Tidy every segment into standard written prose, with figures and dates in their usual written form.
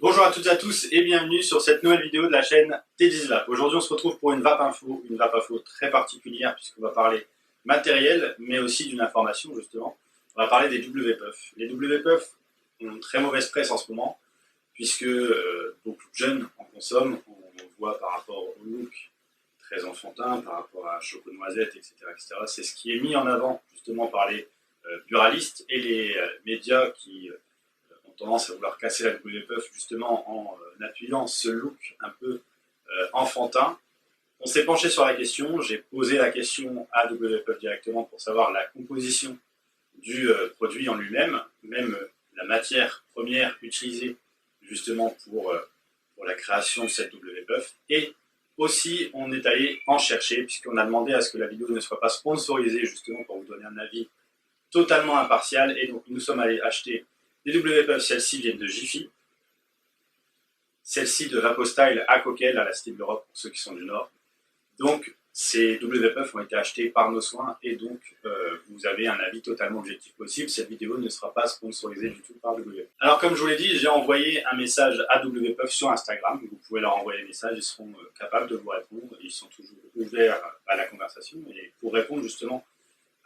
Bonjour à toutes et à tous et bienvenue sur cette nouvelle vidéo de la chaîne T10Vape. Aujourd'hui on se retrouve pour une vape info très particulière puisqu'on va parler matériel mais aussi d'une information justement. On va parler des WPUF. Les WPUF ont une très mauvaise presse en ce moment puisque beaucoup de jeunes en consomment. On voit par rapport au look très enfantin, par rapport à Choco Noisette, etc. C'est ce qui est mis en avant justement par les buralistes et les médias qui ont tendance à vouloir casser la WPUF justement en appuyant ce look un peu enfantin. On s'est penché sur la question, j'ai posé la question à WPUF directement pour savoir la composition du produit en lui-même, même la matière première utilisée justement pour la création de cette WPUF. Et aussi, on est allé en chercher, puisqu'on a demandé à ce que la vidéo ne soit pas sponsorisée justement pour vous donner un avis totalement impartial. Et donc, nous sommes allés acheter des WPUF, celles-ci viennent de Jiffy, celles-ci de Vapostyle à Coquel, à la Cité de l'Europe pour ceux qui sont du Nord. Donc, ces WPUF ont été achetés par nos soins et donc vous avez un avis totalement objectif possible. Cette vidéo ne sera pas sponsorisée du tout par WPUF. Alors comme je vous l'ai dit, j'ai envoyé un message à WPUF sur Instagram. Vous pouvez leur envoyer un message, ils seront capables de vous répondre. Ils sont toujours ouverts à la conversation et pour répondre justement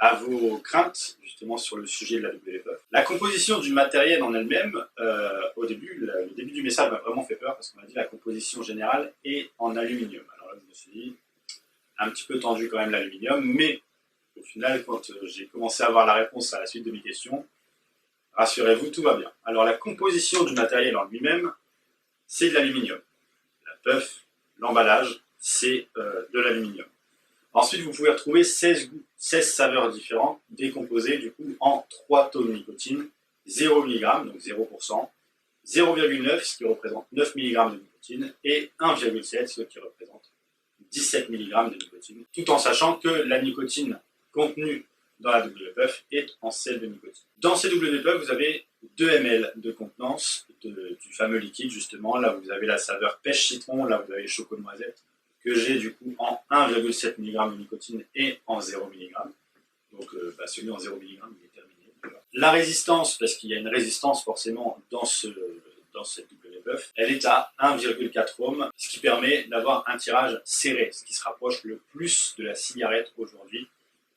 à vos craintes justement sur le sujet de la WPUF. La composition du matériel en elle-même, au début, le début du message m'a vraiment fait peur parce qu'on m'a dit la composition générale est en aluminium. Alors là je me suis dit, un petit peu tendu quand même l'aluminium, mais au final, quand j'ai commencé à avoir la réponse à la suite de mes questions, rassurez-vous, tout va bien. Alors la composition du matériel en lui-même, c'est de l'aluminium. La puff, l'emballage, c'est de l'aluminium. Ensuite, vous pouvez retrouver 16 goûts, 16 saveurs différentes, décomposées du coup en 3 taux de nicotine, 0 mg, donc 0%, 0,9, ce qui représente 9 mg de nicotine, et 1,7, ce qui représente 17 mg de nicotine, tout en sachant que la nicotine contenue dans la WPUF est en sel de nicotine. Dans ces WPUF, vous avez 2 ml de contenance du fameux liquide, justement. Là, vous avez la saveur pêche-citron, là, vous avez Choco Noisette, que j'ai du coup en 1,7 mg de nicotine et en 0 mg. Donc, celui en 0 mg, il est terminé. Voilà. La résistance, parce qu'il y a une résistance forcément dans cette WPUF, elle est à 1,4 ohms, ce qui permet d'avoir un tirage serré, ce qui se rapproche le plus de la cigarette aujourd'hui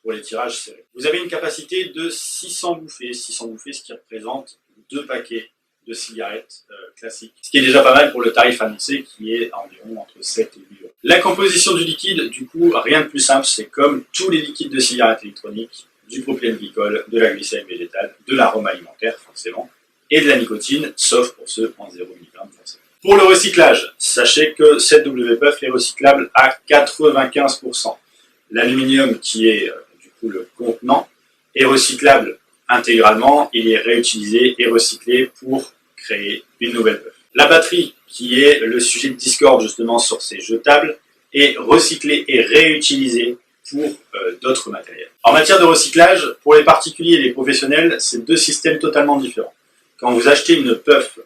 pour les tirages serrés. Vous avez une capacité de 600 bouffées, ce qui représente 2 paquets de cigarettes classiques, ce qui est déjà pas mal pour le tarif annoncé qui est environ entre 7 et 8 euros. La composition du liquide, du coup, rien de plus simple, c'est comme tous les liquides de cigarettes électroniques, du propylène glycol, de la glycérine végétale, de l'arôme alimentaire forcément, et de la nicotine, sauf pour ceux en 0 mg forcément. Pour le recyclage, sachez que cette WPUF est recyclable à 95%. L'aluminium qui est du coup le contenant est recyclable intégralement, il est réutilisé et recyclé pour créer une nouvelle puff. La batterie, qui est le sujet de Discord justement sur ces jetables, est recyclée et réutilisée pour d'autres matériels. En matière de recyclage, pour les particuliers et les professionnels, c'est 2 systèmes totalement différents. Quand vous achetez une puff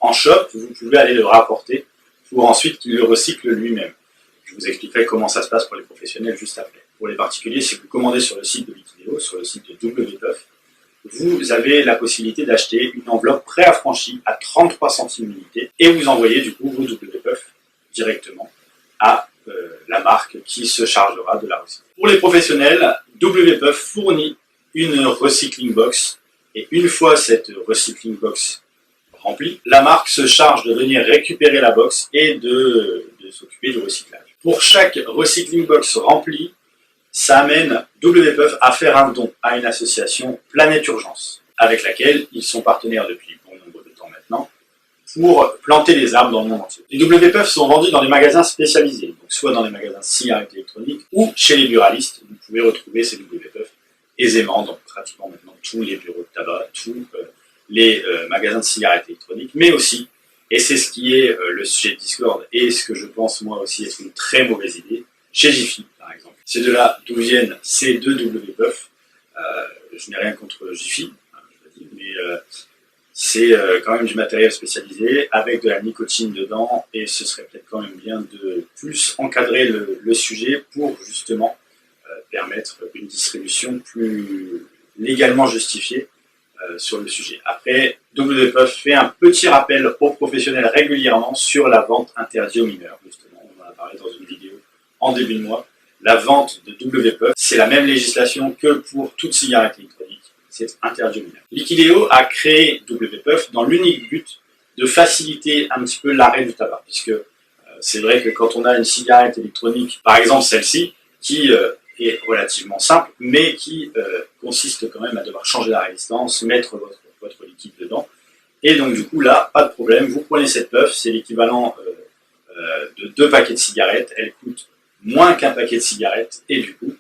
en shop, vous pouvez aller le rapporter pour ensuite qu'il le recycle lui-même. Je vous expliquerai comment ça se passe pour les professionnels juste après. Pour les particuliers, si vous commandez sur le site de Liquideo, sur le site de WPUF, vous avez la possibilité d'acheter une enveloppe préaffranchie à 33 centimes l'unité et vous envoyez du coup vos WPUF directement à la marque qui se chargera de la recycler. Pour les professionnels, WPUF fournit une recycling box et une fois cette recycling box remplie, la marque se charge de venir récupérer la box et de s'occuper du recyclage. Pour chaque recycling box remplie, ça amène WPUF à faire un don à une association Planète Urgence, avec laquelle ils sont partenaires depuis bon nombre de temps maintenant, pour planter des arbres dans le monde entier. Les WPUF sont vendus dans des magasins spécialisés, donc soit dans les magasins de cigarettes électroniques ou chez les buralistes. Vous pouvez retrouver ces WPUF aisément dans pratiquement maintenant tous les bureaux de tabac, tous les magasins de cigarettes électroniques, mais aussi, et c'est ce qui est le sujet de Discord, et ce que je pense moi aussi être une très mauvaise idée, chez Jiffy par exemple. C'est de là d'où viennent ces 2 WPUF. Je n'ai rien contre Jiffy, je le dis, mais c'est quand même du matériel spécialisé avec de la nicotine dedans et ce serait peut-être quand même bien de plus encadrer le sujet pour justement permettre une distribution plus légalement justifiée sur le sujet. Après, WPUF fait un petit rappel aux professionnels régulièrement sur la vente interdite aux mineurs. Justement, on en a parlé dans une vidéo en début de mois. La vente de WPUF, c'est la même législation que pour toute cigarette électronique. C'est interdit aux mineurs. Liquideo a créé WPUF dans l'unique but de faciliter un petit peu l'arrêt du tabac, puisque c'est vrai que quand on a une cigarette électronique, par exemple celle-ci, qui est relativement simple, mais qui consiste quand même à devoir changer la résistance, mettre votre liquide dedans, et donc du coup là, pas de problème, vous prenez cette puff, c'est l'équivalent de 2 paquets de cigarettes, elle coûte moins qu'un paquet de cigarettes, et du coup,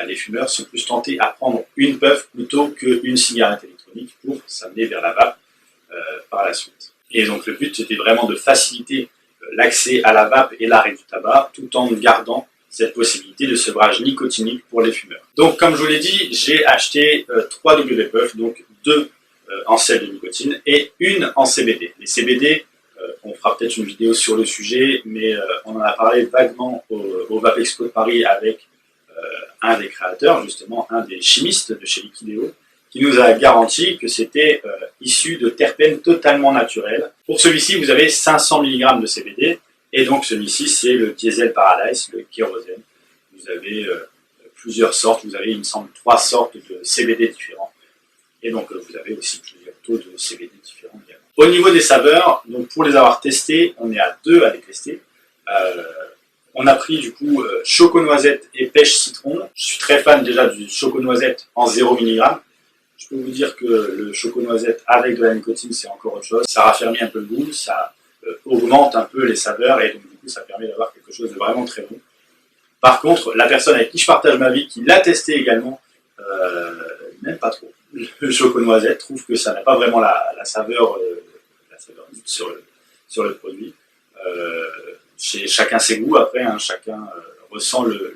les fumeurs sont plus tentés à prendre une puff plutôt qu'une cigarette électronique pour s'amener vers la vape par la suite. Et donc le but c'était vraiment de faciliter l'accès à la vape et l'arrêt du tabac, tout en gardant cette possibilité de sevrage nicotinique pour les fumeurs. Donc comme je vous l'ai dit, j'ai acheté 3 WPUF, donc 2 en sel de nicotine et une en CBD. Les CBD, on fera peut-être une vidéo sur le sujet, mais on en a parlé vaguement au Vape Expo de Paris avec un des créateurs, justement un des chimistes de chez Liquideo, qui nous a garanti que c'était issu de terpènes totalement naturels. Pour celui-ci, vous avez 500 mg de CBD, et donc celui-ci, c'est le Diesel Paradise, le kérosène. Vous avez plusieurs sortes, vous avez, il me semble, 3 sortes de CBD différents. Et donc vous avez aussi plusieurs taux de CBD différents également. Au niveau des saveurs, donc pour les avoir testés, on est à 2 à les tester. On a pris du coup choco-noisette et pêche citron. Je suis très fan déjà du choco-noisette en 0 mg. Je peux vous dire que le choco-noisette avec de la nicotine, c'est encore autre chose. Ça raffermit un peu le goût, ça augmente un peu les saveurs et donc du coup ça permet d'avoir quelque chose de vraiment très bon. Par contre, la personne avec qui je partage ma vie, qui l'a testé également, n'aime pas trop le choco-noisette, trouve que ça n'a pas vraiment la saveur dite sur le produit. Chez chacun ses goûts, après, hein, chacun ressent le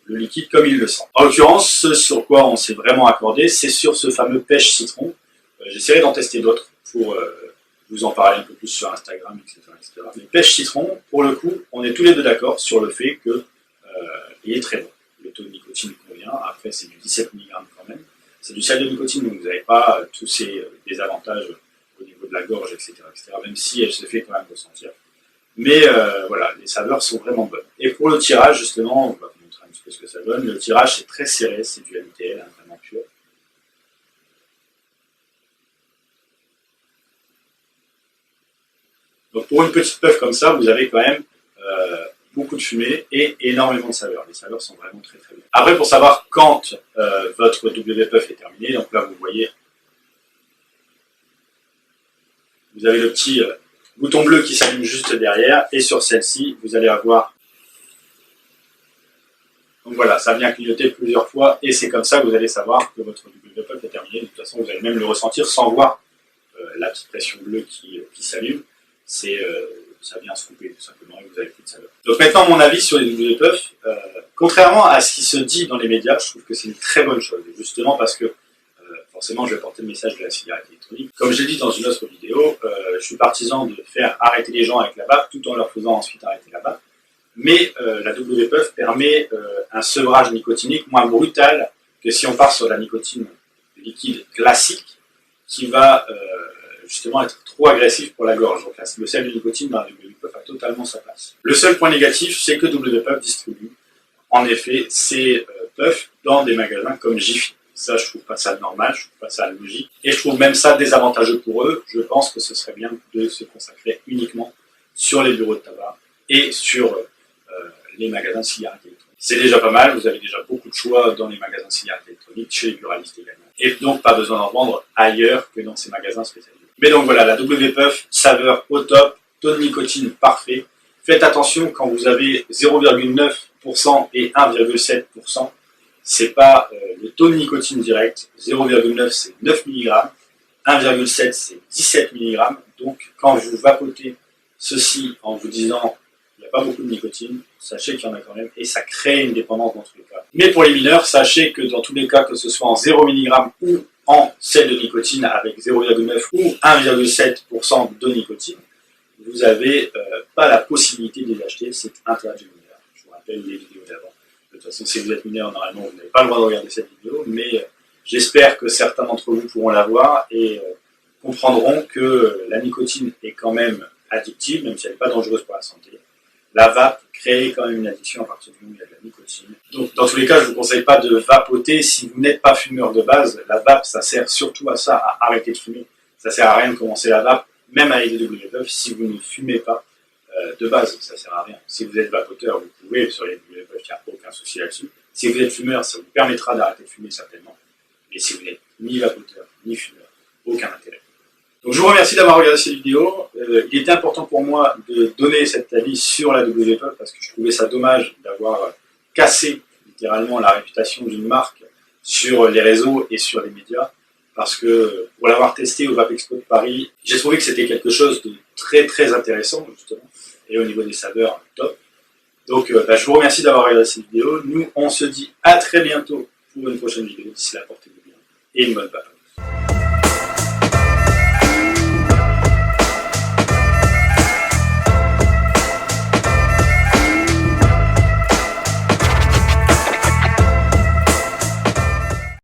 liquide comme il le sent. En l'occurrence, ce sur quoi on s'est vraiment accordé, c'est sur ce fameux pêche citron. J'essaierai d'en tester d'autres pour vous en parler un peu plus sur Instagram, etc. Mais pêche citron, pour le coup, on est tous les deux d'accord sur le fait qu'il est très bon. Le taux de nicotine convient, après c'est du 17 mg quand même. C'est du sel de nicotine, donc vous n'avez pas tous ces désavantages au niveau de la gorge, etc., même si elle se fait quand même ressentir. Mais voilà, les saveurs sont vraiment bonnes. Et pour le tirage, justement, on va vous montrer un petit peu ce que ça donne. Le tirage, c'est très serré, c'est du MTL, hein, vraiment pur. Donc pour une petite puff comme ça, vous avez quand même beaucoup de fumée et énormément de saveurs. Les saveurs sont vraiment très très bien. Après, pour savoir quand votre WPUF est terminé, donc là vous voyez, vous avez le petit bouton bleu qui s'allume juste derrière, et sur celle-ci, vous allez avoir... Donc voilà, ça vient clignoter plusieurs fois, et c'est comme ça que vous allez savoir que votre WPUF est terminé. De toute façon, vous allez même le ressentir sans voir la petite pression bleue qui s'allume. Ça vient se couper tout simplement, et vous avez plus de saveur. Donc maintenant, mon avis sur les WPUF, contrairement à ce qui se dit dans les médias, je trouve que c'est une très bonne chose, justement parce que forcément, je vais porter le message de la cigarette électronique. Comme j'ai dit dans une autre vidéo, je suis partisan de faire arrêter les gens avec la vape tout en leur faisant ensuite arrêter la vape. Mais la WPUF permet un sevrage nicotinique moins brutal que si on part sur la nicotine liquide classique qui va justement être trop agressif pour la gorge. Donc le sel de nicotine dans la WPUF a totalement sa place. Le seul point négatif, c'est que WPUF distribue en effet ces puffs dans des magasins comme Jiffy. Ça, je trouve pas ça normal, je trouve pas ça logique. Et je trouve même ça désavantageux pour eux. Je pense que ce serait bien de se consacrer uniquement sur les bureaux de tabac et sur les magasins de cigarettes électroniques. C'est déjà pas mal, vous avez déjà beaucoup de choix dans les magasins de cigarettes électroniques, chez les buralistes également. Et donc pas besoin d'en vendre ailleurs que dans ces magasins spécialisés. Mais donc voilà, la WPUF, saveur au top, taux de nicotine parfait. Faites attention quand vous avez 0,9% et 1,7%. C'est pas le taux de nicotine direct, 0,9 c'est 9 mg, 1,7 c'est 17 mg, donc quand vous vapotez ceci en vous disant il n'y a pas beaucoup de nicotine, sachez qu'il y en a quand même, et ça crée une dépendance dans tous les cas. Mais pour les mineurs, sachez que dans tous les cas, que ce soit en 0 mg ou en sel de nicotine avec 0,9 ou 1,7% de nicotine, vous n'avez pas la possibilité de les acheter, c'est interdit aux mineurs. Je vous rappelle les vidéos d'avant. De toute façon, si vous êtes mineur, normalement, vous n'avez pas le droit de regarder cette vidéo, mais J'espère que certains d'entre vous pourront la voir et comprendront que la nicotine est quand même addictive, même si elle n'est pas dangereuse pour la santé. La vape crée quand même une addiction à partir du moment où il y a de la nicotine. Donc dans tous les cas, je ne vous conseille pas de vapoter si vous n'êtes pas fumeur de base. La vape, ça sert surtout à ça, à arrêter de fumer. Ça sert à rien de commencer la vape, même avec des WPUF, si vous ne fumez pas de base, ça sert à rien. Si vous êtes vapoteur, vous pouvez sur les WPUF, il n'y a aucun souci là-dessus. Si vous êtes fumeur, ça vous permettra d'arrêter de fumer certainement. Et si vous n'êtes ni vapoteur, ni fumeur, aucun intérêt. Donc je vous remercie d'avoir regardé cette vidéo. Il était important pour moi de donner cet avis sur la WPUF parce que je trouvais ça dommage d'avoir cassé littéralement la réputation d'une marque sur les réseaux et sur les médias. Parce que pour l'avoir testé au Vape Expo de Paris, j'ai trouvé que c'était quelque chose de très très intéressant justement. Et au niveau des saveurs, top. Donc je vous remercie d'avoir regardé cette vidéo. Nous on se dit à très bientôt pour une prochaine vidéo. D'ici là, portez-vous bien et une bonne vape.